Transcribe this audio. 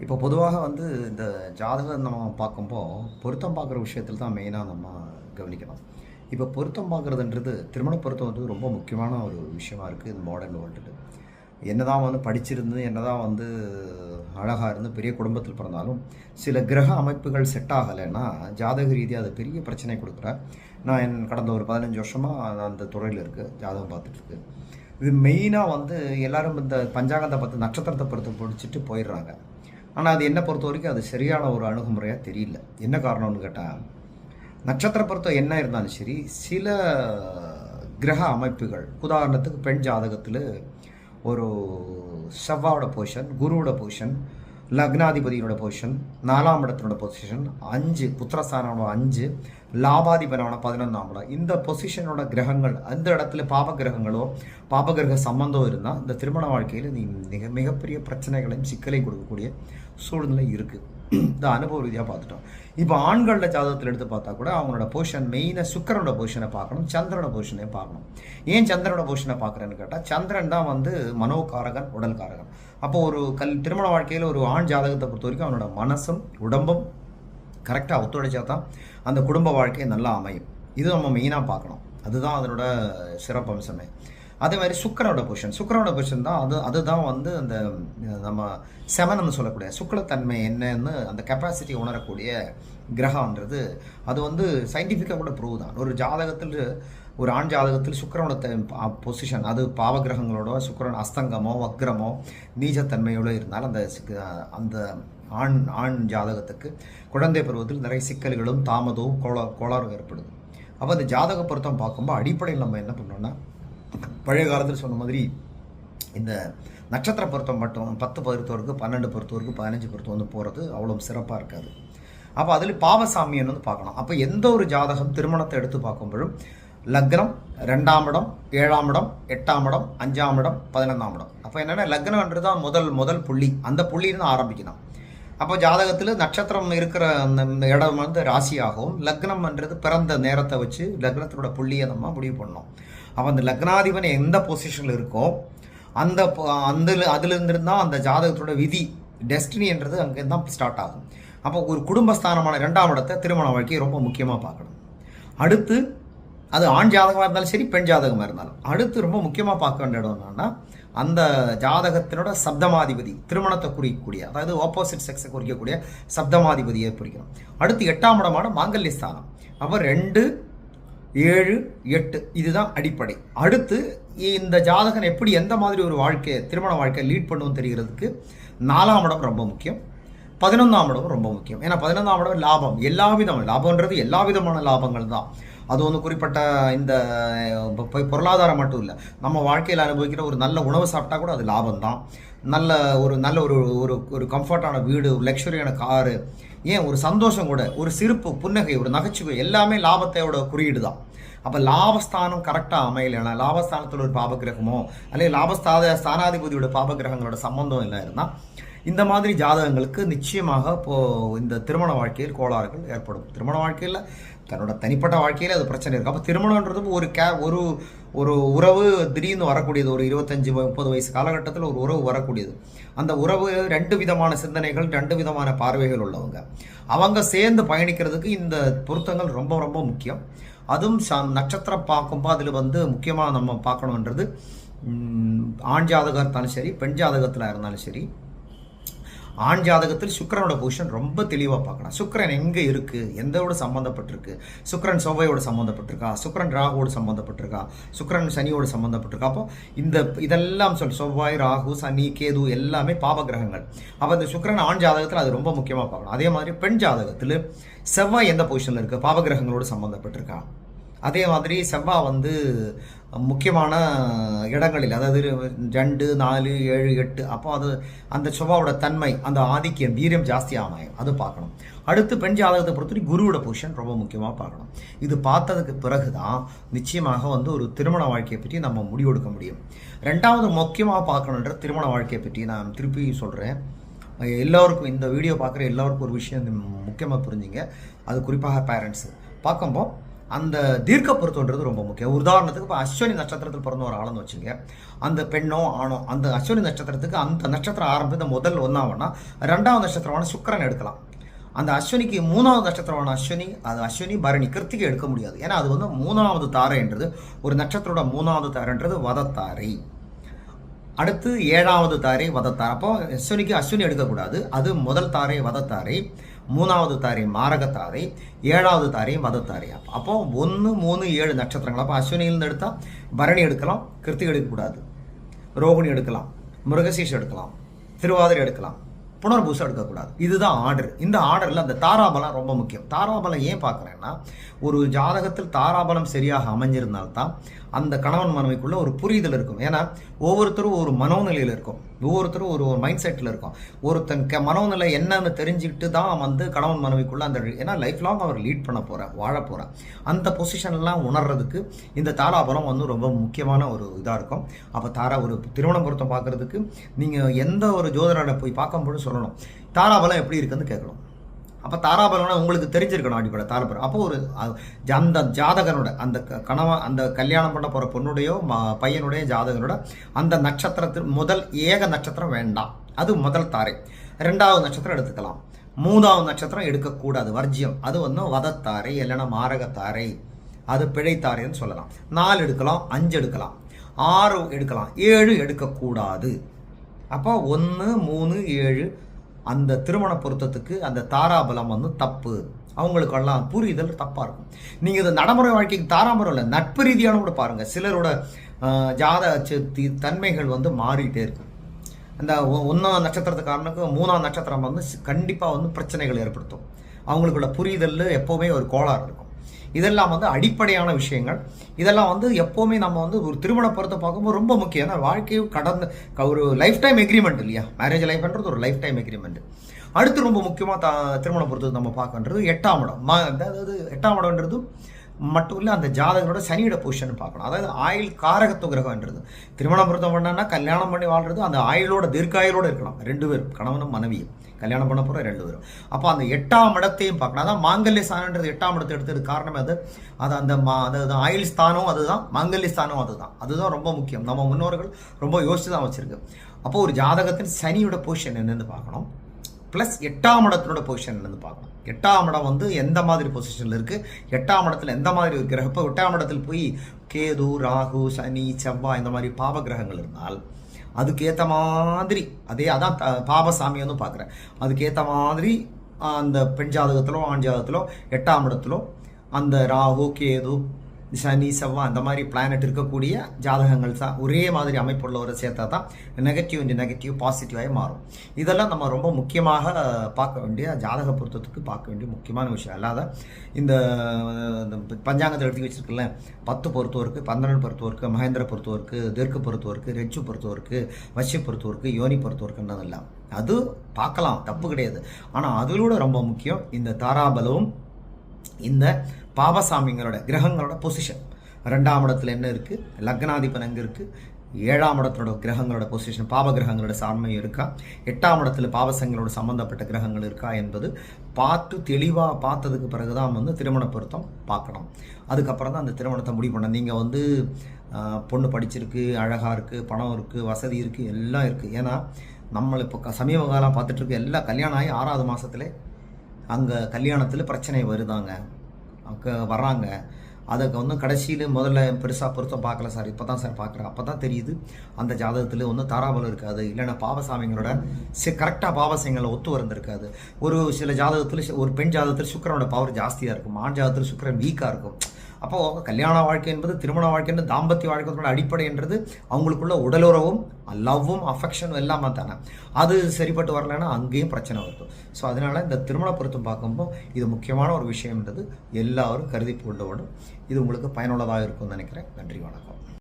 இப்போ பொதுவாக வந்து இந்த ஜாதகம் நம்ம பார்க்கும்போ, பொருத்தம் பார்க்குற விஷயத்துல தான் மெயினா நம்ம கவனிக்கணும். இப்போ பொருத்தம் பார்க்குறதுன்றது, திருமண பொருத்தம் வந்து ரொம்ப முக்கியமான ஒரு விஷயமா இருக்குது இந்த மாடர்ன் வேர்ல்டுல. என்னதான் வந்து படிச்சிருந்து, என்னதான் வந்து அழகா இருந்து பெரிய குடும்பத்தில் பிறந்தாலும், சில கிரக அமைப்புகள் செட் ஆகலைன்னா, ஜாதக ரீதியா அது பெரிய பிரச்சனை குடுக்குறேன். நான் கடந்த ஒரு 15 வருஷமா நான் அந்த துறையில ஜாதகம் பார்த்துட்டு. இது மெயினா வந்து எல்லாரும் இந்த பஞ்சாங்கத்த பார்த்து நட்சத்திரத்த பொறுத்து படிச்சுட்டு போயிடுறாங்க. ஆனா, அது என்ன பொறுத்தவரைக்கும் அது சரியான ஒரு அணுகுமுறையா தெரியல. என்ன காரணம்னு கேட்டா, நட்சத்திர பொருத்தம் என்ன இருந்தாலும் சரி, சில கிரக அமைப்புகள், உதாரணத்துக்கு பெண் ஜாதகத்தில ஒரு செவ்வாயோட பொசிஷன், குருவோட பொசிஷன், லக்னாதிபதியோட பொசிஷன், 4ஆம் இடத்தினோட பொசிஷன், 5 புத்திரஸ்தானோட 5, லாபாதிபதியான 11ஆம் இடம். இந்த பொசிஷனோட கிரகங்கள் அந்த இடத்துல பாப கிரகங்களோ, பாப கிரக சம்பந்தம் இருந்தால் இந்த திருமண வாழ்க்கையில் மிகப்பெரிய பிரச்சனைகளையும் சிக்கலையும் கொடுக்கக்கூடிய சூழ்நிலை இருக்குது. இந்த அனுபவ ரீதியாக பார்த்துட்டோம். இப்போ ஆண்களோட ஜாதகத்தில் எடுத்து பார்த்தா கூட அவங்களோட பொசிஷன் மெயினாக சுக்கரனோட பொசிஷனை பார்க்கணும், சந்திரனோட பொசிஷனையும் பார்க்கணும். ஏன் சந்திரனோட பொசிஷனை பார்க்குறேன்னு கேட்டால், சந்திரன் தான் வந்து மனோகாரகன், உடல் காரகன். அப்போ ஒரு திருமண வாழ்க்கையில் ஒரு ஆண் ஜாதகத்தை பொறுத்த வரைக்கும் அவனோட மனசும் உடம்பும் கரெக்டாக ஒத்துழைச்சா தான் அந்த குடும்ப வாழ்க்கை நல்லா அமையும். இது நம்ம மெயினாக பார்க்கணும். அதுதான் அதனோட சிறப்பம்சமே. அதே மாதிரி சுக்கரனோட பொசிஷன் தான் அதுதான் வந்து அந்த நம்ம செமனம்னு சொல்லக்கூடிய சுக்லத்தன்மை என்னன்னு அந்த கெப்பாசிட்டி உணரக்கூடிய கிரகம்ன்றது அது வந்து சயின்டிஃபிக்காக கூட ப்ரூவ் தான். ஒரு ஜாதகத்தில், ஒரு ஆண் ஜாதகத்தில் சுக்கரனோட பொசிஷன், அது பாவகிரகங்களோட சுக்கரன் அஸ்தங்கமோ வக்ரமோ நீச்சத்தன்மையோடு இருந்தால் அந்த ஆண் ஜாதகத்துக்கு குழந்தை பருவத்தில் நிறைய சிக்கல்களும் தாமதமும் கோளாறும் ஏற்படுது. அப்போ அந்த ஜாதக பொருத்தம் பார்க்கும்போது அடிப்படையில் நம்ம என்ன பண்ணோம்னா, பழைய காலத்தில் சொன்ன மாதிரி இந்த நட்சத்திர பொருத்தம் மட்டும் 10 பொறுத்தவருக்கு, 12 பொறுத்தவருக்கு, 15 பொறுத்தம் வந்து போகிறது அவ்வளோ சிறப்பாக இருக்காது. அப்போ அதில் பாவசாமியன்னு வந்து பார்க்கணும். அப்போ எந்த ஒரு ஜாதகம் திருமணத்தை எடுத்து பார்க்கும்போதும் லக்னம் 2ஆம் இடம், 7ஆம் இடம், 8ஆம் இடம், 5ஆம் இடம், 11ஆம் இடம். அப்போ என்னென்னா லக்னம்ன்றது தான் முதல் புள்ளி. அந்த புள்ளியிருந்து ஆரம்பிக்கணும். அப்போ ஜாதகத்தில் நட்சத்திரம் இருக்கிற அந்த இடம் வந்து ராசியாகவும், லக்னம்ன்றது பிறந்த நேரத்தை வச்சு லக்னத்தினோட புள்ளியை நம்ம முடிவு பண்ணோம். அப்போ அந்த லக்னாதிபன் எந்த பொசிஷனில் இருக்கோ அதுலேருந்து தான் அந்த ஜாதகத்தோட விதி, டெஸ்டினின்றது அங்கே தான் ஸ்டார்ட் ஆகும். அப்போ ஒரு குடும்பஸ்தானமான 2ஆம் இடத்தை திருமண வாழ்க்கையை ரொம்ப முக்கியமாக பார்க்கணும். அடுத்து அது ஆண் ஜாதகமாக இருந்தாலும் சரி, பெண் ஜாதகமாக இருந்தாலும் அடுத்து ரொம்ப முக்கியமாக பார்க்க வேண்டிய இடம் என்னன்னா, அந்த ஜாதகத்தினோட சப்தமாதிபதி, திருமணத்தை குறிக்கக்கூடிய, அதாவது ஆப்போசிட் செக்ஸை குறிக்கக்கூடிய சப்தமாதிபதியை குறிக்கணும். அடுத்து 8ஆம் இடமான மாங்கல்யஸ்தானம். அப்போ 2, 7, 8 இதுதான் அடிப்படை. அடுத்து இந்த ஜாதகன் எப்படி எந்த மாதிரி ஒரு திருமண வாழ்க்கையை லீட் பண்ணுவோம் தெரிகிறதுக்கு 4ஆம் இடம் ரொம்ப முக்கியம், 11ஆம் இடம் ரொம்ப முக்கியம். ஏன்னா 11ஆம் இடம் லாபம், லாபம்ன்றது எல்லா விதமான லாபங்கள் தான். அது வந்து குறிப்பிட்ட இந்த பொருளாதாரம் மட்டும் இல்லை, நம்ம வாழ்க்கையில் அனுபவிக்கிற ஒரு நல்ல உணவு சாப்பிட்டா கூட அது லாபம் தான். நல்ல ஒரு ஒரு கம்ஃபர்டான வீடு, லக்ஸரியான காரு, ஏன் ஒரு சந்தோஷம் கூட, ஒரு சிரிப்பு, புன்னகை, ஒரு நகைச்சுவை எல்லாமே லாபத்தையோட குறியீடு தான். அப்போ லாபஸ்தானம் கரெக்டாக அமையலைன்னா, லாபஸ்தானத்தில் ஒரு பாபகிரகமோ அல்லது ஸ்தானாதிபதியோட பாபகிரகங்களோட சம்பந்தம் இல்லை இருந்தால் இந்த மாதிரி ஜாதகங்களுக்கு நிச்சயமாக இந்த திருமண வாழ்க்கையில் கோளாறுகள் ஏற்படும். திருமண வாழ்க்கையில் தன்னோட தனிப்பட்ட வாழ்க்கையில் அது பிரச்சனை இருக்குது. அப்போ திருமணன்றது ஒரு உறவு திடீர்னு வரக்கூடியது. ஒரு 25-30 வயசு காலகட்டத்தில் ஒரு உறவு வரக்கூடியது. அந்த உறவு 2 விதமான சிந்தனைகள், 2 விதமான பார்வைகள் உள்ளவங்க, அவங்க சேர்ந்து பயணிக்கிறதுக்கு இந்த பொருத்தங்கள் ரொம்ப ரொம்ப முக்கியம். அதுவும் நட்சத்திரம் பார்க்கும்போது அதில் வந்து முக்கியமாக நம்ம பார்க்கணுன்றது, ஆண் ஜாதகம் இருந்தாலும் சரி, பெண் ஜாதகத்தில் இருந்தாலும் சரி, ஆண் ஜாதகத்தில் சுக்கிரனோட பொசிஷன் ரொம்ப தெளிவாக பார்க்கணும். சுக்கிரன் எங்கே இருக்குது, எந்தோடு சம்மந்தப்பட்டிருக்கு, சுக்கிரன் செவ்வாயோடு சம்மந்தப்பட்டிருக்கா, சுக்கிரன் ராகுவோடு சம்மந்தப்பட்டிருக்கா, சுக்கிரன் சனியோடு சம்மந்தப்பட்டிருக்கா. அப்போ இதெல்லாம் செவ்வாய், ராகு, சனி, கேது எல்லாமே பாபகிரகங்கள். அப்போ இந்த சுக்கிரன் ஆண் ஜாதகத்தில் அது ரொம்ப முக்கியமாக பார்க்கணும். அதே மாதிரி பெண் ஜாதகத்தில் செவ்வாய் எந்த பொசிஷனில் இருக்குது, பாபகிரகங்களோடு சம்மந்தப்பட்டிருக்கா. அதே மாதிரி செவ்வாய் வந்து முக்கியமான இடங்களில், அதாவது 2, 4, 7, 8, அப்போ அது அந்த செவ்வாயோட தன்மை, அந்த ஆதிக்கியம், வீரியம் ஜாஸ்தியாக அமையும், அது பார்க்கணும். அடுத்து பெண் ஜாதகத்தை பொறுத்தவரை குருவோட பொசிஷன் ரொம்ப முக்கியமாக பார்க்கணும். இது பார்த்ததுக்கு பிறகு தான் நிச்சயமாக வந்து ஒரு திருமண வாழ்க்கையை பற்றி நம்ம முடிவெடுக்க முடியும். 2வது முக்கியமாக பார்க்கணுன்ற திருமண வாழ்க்கையை பற்றி நான் திருப்பி சொல்கிறேன். எல்லோருக்கும், இந்த வீடியோ பார்க்குற எல்லோருக்கும் ஒரு விஷயம் முக்கியமாக புரிஞ்சுங்க. அது குறிப்பாக பேரண்ட்ஸு பார்க்கும்போது அந்த தீர்க்க பொருத்தம்ன்றது ரொம்ப முக்கியம். உதாரணத்துக்கு இப்போ அஸ்வினி நட்சத்திரத்தில் பிறந்த ஒரு ஆளுன்னு வச்சுங்க, அந்த பெண்ணோ ஆணோ அந்த அஸ்வினி நட்சத்திரத்துக்கு அந்த நட்சத்திரம் ஆரம்பித்த முதல் ஒன்றாவனா 2வது நட்சத்திரமான சுக்கிரன் எடுக்கலாம். அந்த அஸ்வினிக்கு 3வது நட்சத்திரமான அஸ்வினி, அது அஸ்வினி பரணி கிருத்திகை எடுக்க முடியாது. ஏன்னா அது வந்து 3வது தாரைன்றது, ஒரு நட்சத்திரோட 3வது தாரைன்றது வதத்தாரை. அடுத்து 7வது தாரை வதத்தாரை. அப்போ அஸ்வினி எடுக்கக்கூடாது. அது முதல் தாரை வதத்தாரை, 3வது தாரை மாரகத்தாரை, 7வது தாரை வதத்தாரை. அப்போ 1, 3, 7 நட்சத்திரங்கள். அப்போ அஸ்வினியிலிருந்து எடுத்தால் பரணி எடுக்கலாம், கிருத்திகை எடுக்கக்கூடாது, ரோகிணி எடுக்கலாம், மிருகசீஷம் எடுக்கலாம், திருவாதிரை எடுக்கலாம், புனர்பூசம் எடுக்கக்கூடாது. இதுதான் ஆர்டர். இந்த ஆர்டரில் அந்த தாராபலம் ரொம்ப முக்கியம். தாராபலம் ஏன் பார்க்குறேன்னா, ஒரு ஜாதகத்தில் தாராபலம் சரியாக அமைஞ்சிருந்தால்தான் அந்த கணவன் மனைவிக்குள்ள ஒரு புரிதல் இருக்கும். ஏன்னா ஒவ்வொருத்தரும் ஒரு மனோநிலையில் இருக்கும், ஒவ்வொருத்தரும் ஒரு மைண்ட் செட்டில் இருக்கும். ஒருத்தன் மனோநிலை என்னன்னு தெரிஞ்சுக்கிட்டு தான் வந்து கணவன் மனைவிக்குள்ள அந்த, ஏன்னா லைஃப் லாங் அவர் லீட் பண்ண போகிறேன், வாழ போகிறேன், அந்த பொசிஷன்லாம் உணர்றதுக்கு இந்த தாராபலம் வந்து ரொம்ப முக்கியமான ஒரு இதாக இருக்கும். அப்போ ஒரு திருமண பொருத்தம் பார்க்குறதுக்கு நீங்கள் எந்த ஒரு ஜோதிடரை போய் பார்க்கும்போது சொல்லணும், தாராபலம் எப்படி இருக்குன்னு கேட்கணும். அப்போ தாராபலம்னா உங்களுக்கு தெரிஞ்சிருக்கணும் அடிப்படை தாராபலம். அப்போ ஒரு அந்த ஜாதகனோட அந்த கணவன், அந்த கல்யாணம் பண்ண போகிற பொண்ணுடையோ பையனுடைய ஜாதகனோட அந்த நட்சத்திரத்தில் முதல் ஏக நட்சத்திரம் வேண்டாம், அது முதல் தாரை. 2வது நட்சத்திரம் எடுத்துக்கலாம், 3வது நட்சத்திரம் எடுக்கக்கூடாது, வர்ஜியம். அது வந்து வதத்தாரை இல்லைன்னா மாரகத்தாரை, அது பிழைத்தாரைன்னு சொல்லலாம். 4 எடுக்கலாம், 5 எடுக்கலாம், 6 எடுக்கலாம், 7 எடுக்கக்கூடாது. அப்போ 1, 3, 7 அந்த திருமண பொருத்தத்துக்கு அந்த தாராபலம் வந்து தப்பு. அவங்களுக்கெல்லாம் புரிதல் தப்பாக இருக்கும். நீங்கள் இந்த நடைமுறை வாழ்க்கைக்கு தாராபலம் இல்லை, நட்பு ரீதியான கூட பாருங்கள். சிலரோட தன்மைகள் வந்து மாறிட்டே இருக்கும். அந்த 1வது நட்சத்திரத்துக்காரனுக்கு 3வது நட்சத்திரம் வந்து கண்டிப்பாக வந்து பிரச்சனைகள் ஏற்படுத்தும். அவங்களுக்குள்ள புரிதல் எப்போவுமே ஒரு கோளாறு இருக்கும். இதெல்லாம் வந்து அடிப்படையான விஷயங்கள். இதெல்லாம் வந்து எப்போவுமே நம்ம வந்து ஒரு திருமண பொறுத்த பார்க்கும்போது ரொம்ப முக்கியம். ஏன்னா வாழ்க்கையும் கடந்த ஒரு லைஃப் டைம் எக்ரிமெண்ட் இல்லையா, மேரேஜ் லைஃப்ன்றது ஒரு லைஃப் டைம் எக்ரிமெண்ட். அடுத்து ரொம்ப முக்கியமாக திருமண பொறுத்தது நம்ம பார்க்கன்றது 8ஆம் இடம். அதாவது 8ஆம் இடம்ன்றது மட்டும் இல்லை, அந்த ஜாதகனோட சனியோட பொசிஷன் பார்க்கணும். அதாவது ஆயுள் காரகத்துவ கிரகம்ன்றது. திருமணம் பொருத்தம் பண்ணான்னா கல்யாணம் பண்ணி வாழ்றது அந்த ஆயுளோட தீர்க்காயுளோட இருக்கணும். 2 பேரும், கணவனும் மனைவியும் கல்யாணம் பண்ண போகிற 2 பேரும். அப்போ அந்த 8ஆம் இடத்தையும் பார்க்கணும். அதான் மாங்கல்ய ஸ்தானன்றது 8ஆம் இடத்தை எடுத்தது காரணம் அது அந்த ஆயுள் ஸ்தானம் அதுதான், மாங்கல்ய ஸ்தானம் அதுதான் ரொம்ப முக்கியம். நம்ம முன்னோர்கள் ரொம்ப யோசிச்சு தான் வச்சிருக்கு. அப்போ ஒரு ஜாதகத்தின் சனியோட பொசிஷன் என்னன்னு பார்க்கணும், ப்ளஸ் 8ஆம் இடத்தினோட பொசிஷன் என்னன்னு பார்க்கணும். 8ஆம் இடம் வந்து எந்த மாதிரி பொசிஷனில் இருக்குது, 8ஆம் இடத்துல எந்த மாதிரி ஒரு கிரகம். இப்போ 8ஆம் இடத்துல போய் கேது, ராகு, சனி, செவ்வாய் இந்த மாதிரி பாவ கிரகங்கள் இருந்தால் அதுக்கேற்ற மாதிரி அதான் பாபசாமி வந்து பார்க்குறேன். அதுக்கேற்ற மாதிரி அந்த பெண் ஜாதகத்திலோ ஆண் ஜாதகத்திலோ 8ஆம் இடத்திலோ அந்த ராகு, கேது, சனி, செவ்வாய் அந்த மாதிரி பிளானட் இருக்கக்கூடிய ஜாதகங்கள் தான் ஒரே மாதிரி அமைப்புள்ளவரை சேர்த்தா தான் நெகட்டிவ் பாசிட்டிவாக மாறும். இதெல்லாம் நம்ம ரொம்ப முக்கியமாக பார்க்க வேண்டிய, ஜாதக பொருத்தத்துக்கு பார்க்க வேண்டிய முக்கியமான விஷயம். அல்லாத இந்த பஞ்சாங்கத்தில் எடுத்து வச்சிருக்கல 10 பொறுத்தவருக்கு, 12 பொறுத்தவருக்கு, மகேந்திர பொறுத்தவருக்கு, தீர்க்க பொறுத்தவருக்கு, ரெச்சு பொறுத்தவருக்கு, வஷ்ய பொறுத்தவருக்கு, யோனி பொறுத்தவருக்குன்றதெல்லாம் அது பார்க்கலாம், தப்பு கிடையாது. ஆனால் அதிலோட ரொம்ப முக்கியம் இந்த தாராபலவும் இந்த பாபசாமிங்களோட கிரகங்களோட பொசிஷன். 2ஆம் இடத்துல என்ன இருக்குது, லக்னாதிபன் எங்கே இருக்குது, 7ஆம் இடத்தோட கிரகங்களோட பொசிஷன், பாப கிரகங்களோட சார்மை இருக்கா, 8ஆம் இடத்துல பாவசங்களோட சம்மந்தப்பட்ட கிரகங்கள் இருக்கா என்பது பார்த்து தெளிவாக பார்த்ததுக்கு பிறகு தான் வந்து திருமண பொருத்தம் பார்க்கணும். அதுக்கப்புறம் தான் அந்த திருமணத்தை முடிவு பண்ண. நீங்கள் வந்து பொண்ணு படிச்சிருக்கு, அழகாக இருக்குது, பணம் இருக்குது, வசதி இருக்குது, எல்லாம் இருக்குது. ஏன்னா நம்மளை இப்போ சமீப காலம் பார்த்துட்ருக்கு, எல்லாம் கல்யாணம் ஆகி 6வது மாதத்துல அங்கே கல்யாணத்தில் பிரச்சனை வருதாங்க, அங்கே வர்றாங்க. அதுக்கு வந்து கடைசியில் முதல்ல பெருசாக பொருத்தம் பார்க்கல சார், இப்போ தான் சார் பார்க்குறேன். அப்போ தான் தெரியுது அந்த ஜாதகத்தில் ஒன்றும் தாராபலம் இருக்காது, இல்லைன்னா பாவசாமிங்களோட கரெக்டாக பாவசங்களை ஒத்து வந்திருக்காது. ஒரு சில ஜாதகத்தில், ஒரு பெண் ஜாதகத்தில் சுக்கிரனோட பவர் ஜாஸ்தியாக இருக்கும், ஆண் ஜாதகத்தில் சுக்கிரன் வீக்காக இருக்கும். அப்போது கல்யாண வாழ்க்கை என்பது, திருமண வாழ்க்கை என்பது, தாம்பத்திய வாழ்க்கையோட அடிப்படைன்றது அவங்களுக்குள்ள உடலுறவும் லவ்வும் அஃபெக்ஷனும் எல்லாமே தானே. அது சரிப்பட்டு வரலைன்னா அங்கேயும் பிரச்சனை வருது. ஸோ அதனால் இந்த திருமண பொருத்தம் பார்க்கும்போது இது முக்கியமான ஒரு விஷயம்ன்றது எல்லாரும் கருதி கொண்டோடும். இது உங்களுக்கு பயனுள்ளதாக இருக்கும்னு நினைக்கிறேன். நன்றி, வணக்கம்.